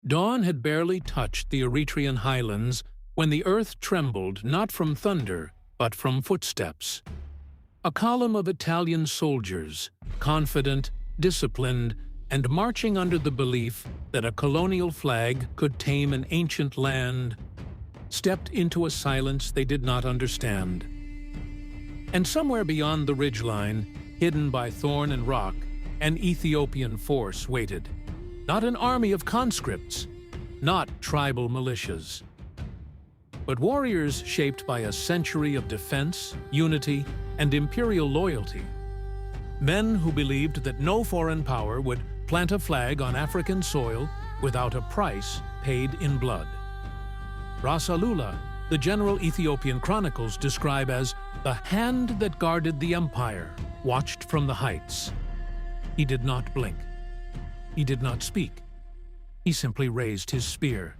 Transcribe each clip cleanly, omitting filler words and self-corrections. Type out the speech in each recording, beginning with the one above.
Dawn had barely touched the Eritrean highlands when the earth trembled not from thunder, but from footsteps. A column of Italian soldiers, confident, disciplined, and marching under the belief that a colonial flag could tame an ancient land, stepped into a silence they did not understand. And somewhere beyond the ridgeline, hidden by thorn and rock, an Ethiopian force waited. Not an army of conscripts, not tribal militias, but warriors shaped by a century of defense, unity, and imperial loyalty. Men who believed that no foreign power would plant a flag on African soil without a price paid in blood. Ras Alula, the general Ethiopian chronicles describe as the hand that guarded the empire, watched from the heights. He did not blink. He did not speak. He simply raised his spear.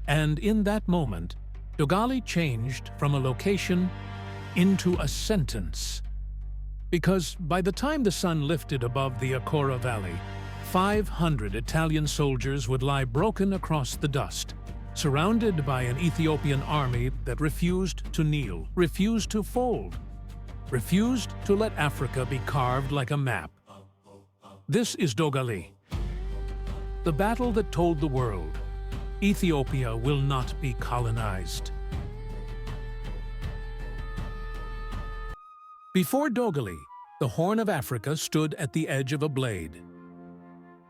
And in that moment, Dogali changed from a location into a sentence. Because by the time the sun lifted above the Akora Valley, 500 Italian soldiers would lie broken across the dust, surrounded by an Ethiopian army that refused to kneel, refused to fold, refused to let Africa be carved like a map. This is Dogali, the battle that told the world, Ethiopia will not be colonized. Before Dogali, the Horn of Africa stood at the edge of a blade.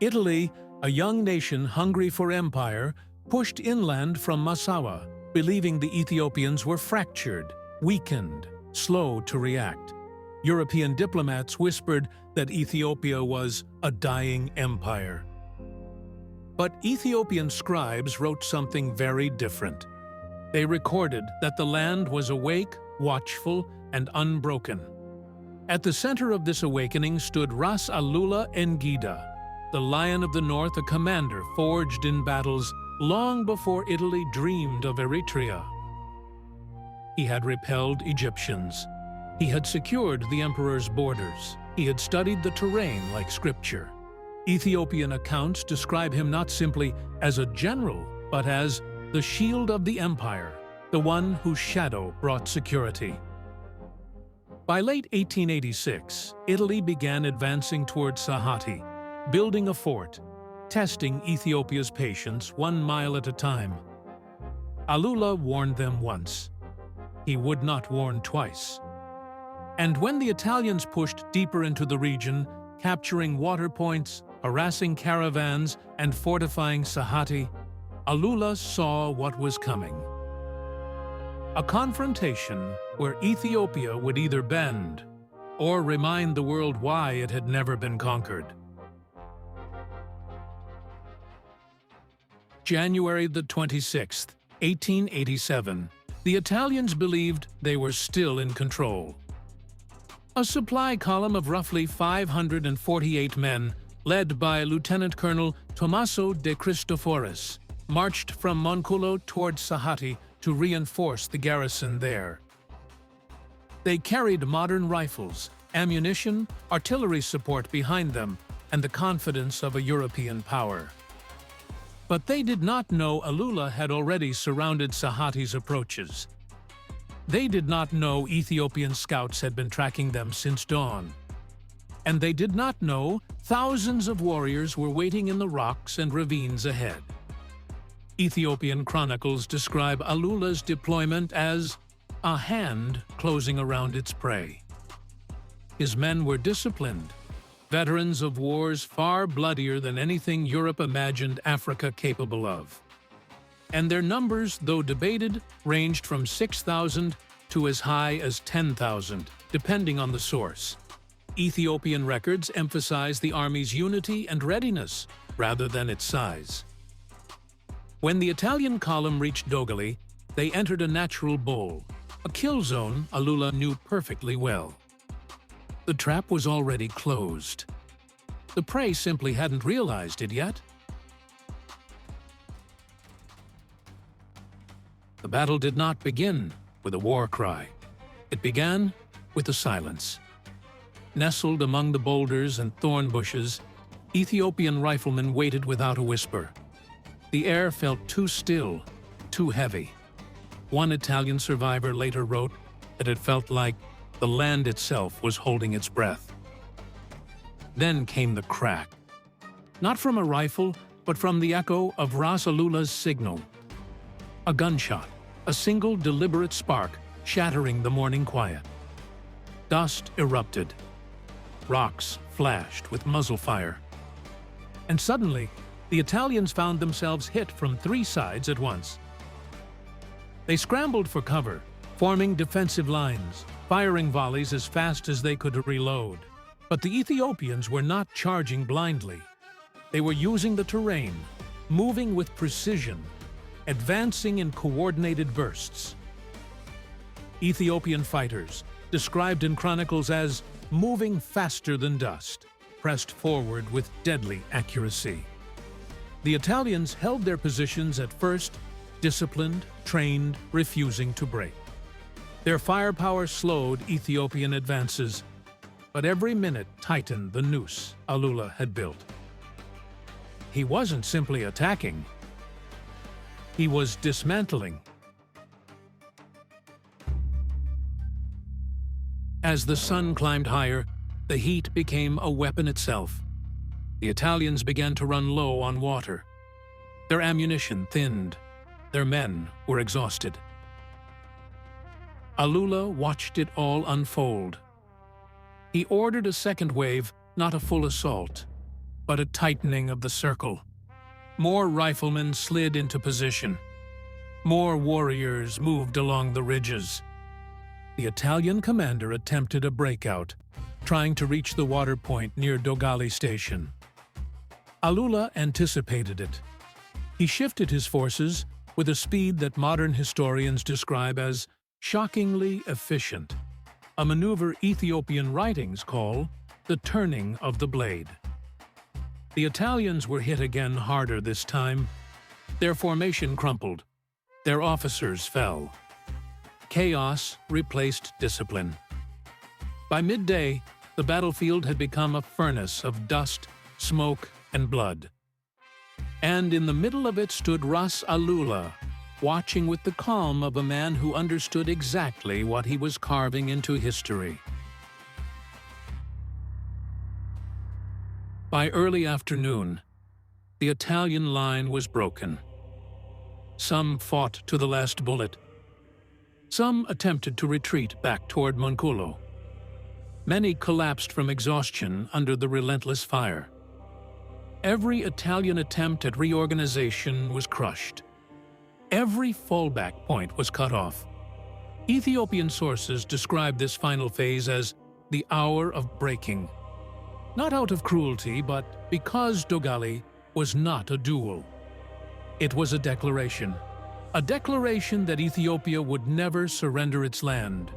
Italy, a young nation hungry for empire, pushed inland from Massawa, believing the Ethiopians were fractured, weakened, slow to react. European diplomats whispered that Ethiopia was a dying empire. But Ethiopian scribes wrote something very different. They recorded that the land was awake, watchful, and unbroken. At the center of this awakening stood Ras Alula Engida, the Lion of the North, a commander forged in battles long before Italy dreamed of Eritrea. He had repelled Egyptians. He had secured the emperor's borders. He had studied the terrain like scripture. Ethiopian accounts describe him not simply as a general, but as the shield of the empire, the one whose shadow brought security. By late 1886, Italy began advancing toward Sahati, building a fort, testing Ethiopia's patience 1 mile at a time. Alula warned them once. He would not warn twice. And when the Italians pushed deeper into the region, capturing water points, harassing caravans, and fortifying Sahati, Alula saw what was coming. A confrontation where Ethiopia would either bend or remind the world why it had never been conquered. January the 26th, 1887, the Italians believed they were still in control. A supply column of roughly 548 men, led by Lieutenant Colonel Tommaso de Cristoforis, marched from Monculo toward Sahati to reinforce the garrison there. They carried modern rifles, ammunition, artillery support behind them, and the confidence of a European power. But they did not know Alula had already surrounded Sahati's approaches. They did not know Ethiopian scouts had been tracking them since dawn. And they did not know thousands of warriors were waiting in the rocks and ravines ahead. Ethiopian chronicles describe Alula's deployment as a hand closing around its prey. His men were disciplined, veterans of wars far bloodier than anything Europe imagined Africa capable of. And their numbers, though debated, ranged from 6,000 to as high as 10,000, depending on the source. Ethiopian records emphasize the army's unity and readiness rather than its size. When the Italian column reached Dogali, they entered a natural bowl, a kill zone Alula knew perfectly well. The trap was already closed. The prey simply hadn't realized it yet. The battle did not begin with a war cry. It began with a silence. Nestled among the boulders and thorn bushes, Ethiopian riflemen waited without a whisper. The air felt too still, too heavy. One Italian survivor later wrote that it felt like the land itself was holding its breath. Then came the crack. Not from a rifle, but from the echo of Ras Alula's signal. A gunshot, a single deliberate spark shattering the morning quiet. Dust erupted. Rocks flashed with muzzle fire. And suddenly, the Italians found themselves hit from 3 sides at once. They scrambled for cover, forming defensive lines, firing volleys as fast as they could reload. But the Ethiopians were not charging blindly. They were using the terrain, moving with precision, advancing in coordinated bursts. Ethiopian fighters, described in chronicles as moving faster than dust, pressed forward with deadly accuracy. The Italians held their positions at first, disciplined, trained, refusing to break. Their firepower slowed Ethiopian advances, but every minute tightened the noose Alula had built. He wasn't simply attacking. He was dismantling. As the sun climbed higher, the heat became a weapon itself. The Italians began to run low on water. Their ammunition thinned. Their men were exhausted. Alula watched it all unfold. He ordered a second wave, not a full assault, but a tightening of the circle. More riflemen slid into position. More warriors moved along the ridges. The Italian commander attempted a breakout, trying to reach the water point near Dogali station. Alula anticipated it. He shifted his forces with a speed that modern historians describe as shockingly efficient, a maneuver Ethiopian writings call the turning of the blade. The Italians were hit again harder this time. Their formation crumpled. Their officers fell. Chaos replaced discipline. By midday, the battlefield had become a furnace of dust, smoke, and blood. And in the middle of it stood Ras Alula, watching with the calm of a man who understood exactly what he was carving into history. By early afternoon, the Italian line was broken. Some fought to the last bullet. Some attempted to retreat back toward Monculo. Many collapsed from exhaustion under the relentless fire. Every Italian attempt at reorganization was crushed. Every fallback point was cut off. Ethiopian sources describe this final phase as the hour of breaking. Not out of cruelty, but because Dogali was not a duel. It was a declaration that Ethiopia would never surrender its land,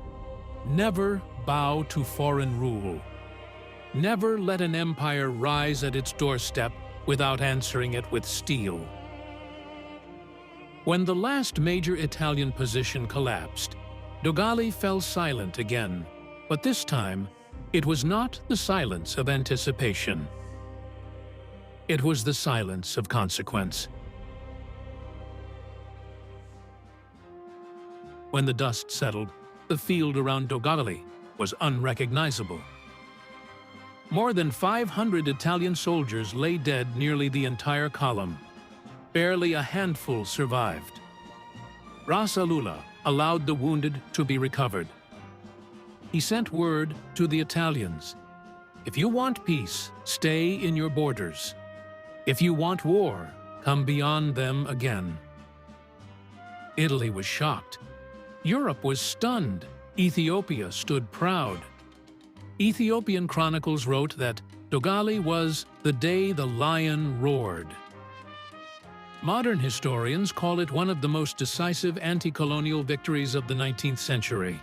never bow to foreign rule, never let an empire rise at its doorstep without answering it with steel. When the last major Italian position collapsed, Dogali fell silent again, but this time it was not the silence of anticipation. It was the silence of consequence. When the dust settled, the field around Dogali was unrecognizable. More than 500 Italian soldiers lay dead nearly the entire column. Barely a handful survived. Ras Alula allowed the wounded to be recovered. He sent word to the Italians, "If you want peace, stay in your borders. If you want war, come beyond them again." Italy was shocked. Europe was stunned. Ethiopia stood proud. Ethiopian chronicles wrote that Dogali was the day the lion roared. Modern historians call it one of the most decisive anti-colonial victories of the 19th century.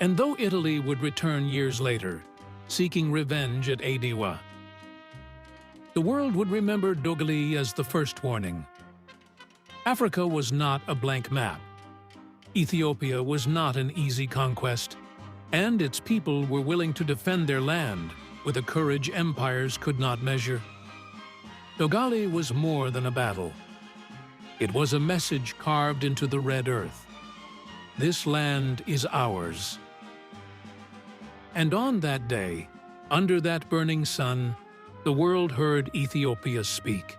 And though Italy would return years later, seeking revenge at Adiwa, the world would remember Dogali as the first warning. Africa was not a blank map. Ethiopia was not an easy conquest, and its people were willing to defend their land with a courage empires could not measure. Dogali was more than a battle. It was a message carved into the red earth. This land is ours. And on that day, under that burning sun, the world heard Ethiopia speak.